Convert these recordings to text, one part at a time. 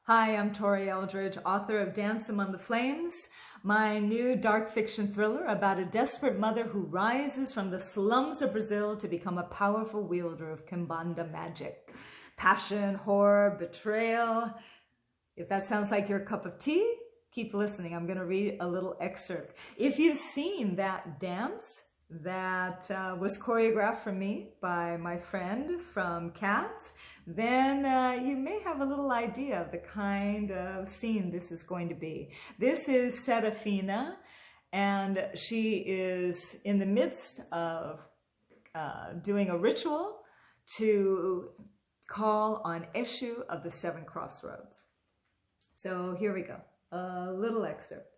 Hi, I'm Tori Eldridge, author of Dance Among the Flames, my new dark fiction thriller about a desperate mother who rises from the slums of Brazil to become a powerful wielder of Quimbanda magic. Passion, horror, betrayal. If that sounds like your cup of tea, keep listening. I'm going to read a little excerpt. If you've seen that dance that was choreographed for me by my friend from Cats, then you may have a little idea of the kind of scene this is going to be. This is Serafina, and she is in the midst of doing a ritual to call on Eshu of the Seven Crossroads. So here we go, a little excerpt.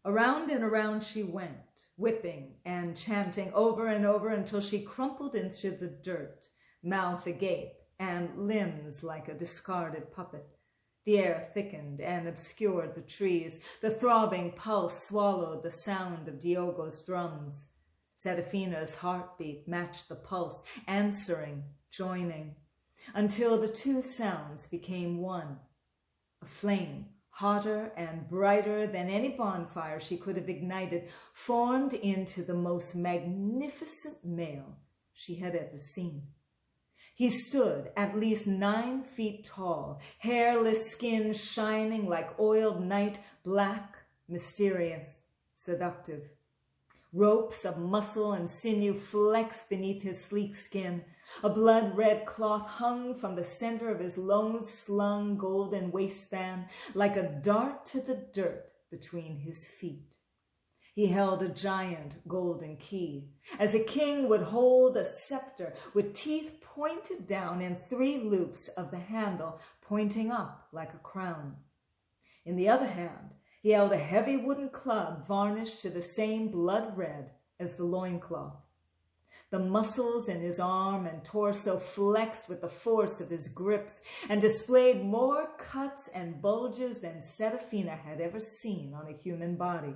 Around and around she went, whipping and chanting over and over until she crumpled into the dirt, mouth agape and limbs like a discarded puppet. The air thickened and obscured the trees. The throbbing pulse swallowed the sound of Diogo's drums. Serafina's heartbeat matched the pulse, answering, joining, until the two sounds became one. A flame, hotter and brighter than any bonfire she could have ignited, formed into the most magnificent male she had ever seen. He stood at least 9 feet tall, hairless skin shining like oiled night, black, mysterious, seductive. Ropes of muscle and sinew flexed beneath his sleek skin. A blood-red cloth hung from the center of his low-slung golden waistband like a dart to the dirt between his feet. He held a giant golden key, as a king would hold a scepter with teeth pointed down and 3 loops of the handle pointing up like a crown. In the other hand, he held a heavy wooden club varnished to the same blood red as the loincloth. The muscles in his arm and torso flexed with the force of his grips and displayed more cuts and bulges than Serafina had ever seen on a human body.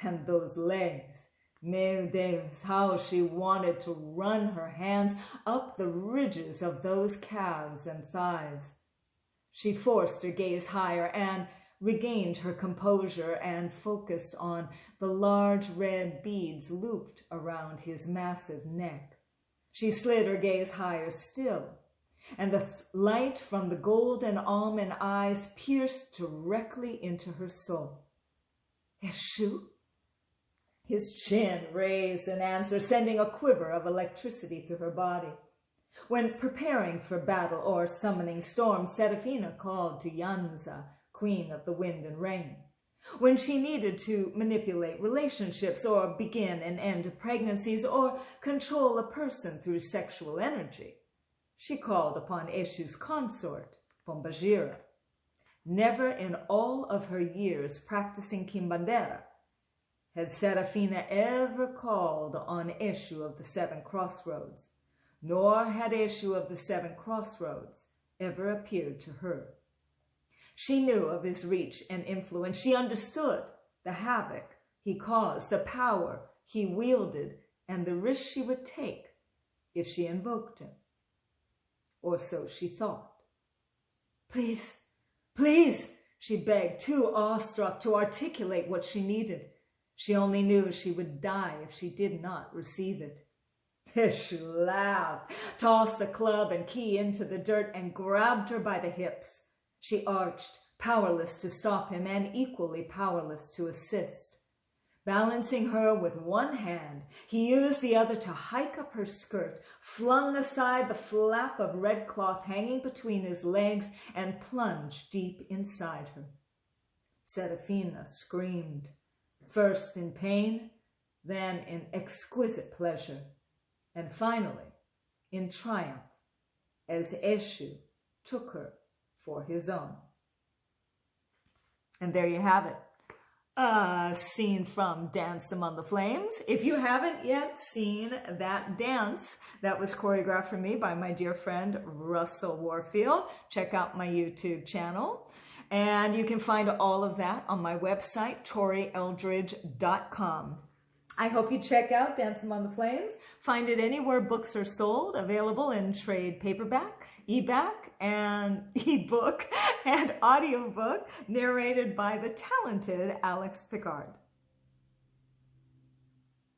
And those legs, meu Deus, how she wanted to run her hands up the ridges of those calves and thighs. She forced her gaze higher and regained her composure and focused on the large red beads looped around his massive neck. She slid her gaze higher still, and the light from the golden almond eyes pierced directly into her soul. Eshu? His chin raised in answer, sending a quiver of electricity through her body. When preparing for battle or summoning storms, Serafina called to Yanza, queen of the wind and rain. When she needed to manipulate relationships or begin and end pregnancies or control a person through sexual energy, she called upon Eshu's consort, Pombagira. Never in all of her years practicing Quimbandera had Serafina ever called on Eshu of the Seven Crossroads, nor had Eshu of the Seven Crossroads ever appeared to her. She knew of his reach and influence. She understood the havoc he caused, the power he wielded, and the risk she would take if she invoked him. Or so she thought. Please, please, she begged, too awestruck to articulate what she needed. She only knew she would die if she did not receive it. Eshu laughed, tossed the club and key into the dirt, and grabbed her by the hips. She arched, powerless to stop him and equally powerless to assist. Balancing her with one hand, he used the other to hike up her skirt, flung aside the flap of red cloth hanging between his legs, and plunged deep inside her. Serafina screamed, first in pain, then in exquisite pleasure, and finally in triumph, as Eshu took her for his own. And there you have it. A scene from Dance Among the Flames. If you haven't yet seen that dance that was choreographed for me by my dear friend Russell Warfield, check out my YouTube channel. And you can find all of that on my website, torieldridge.com. I hope you check out Dance Among the Flames. Find it anywhere books are sold, available in trade paperback, ebook, and ebook and audiobook narrated by the talented Alex Picard.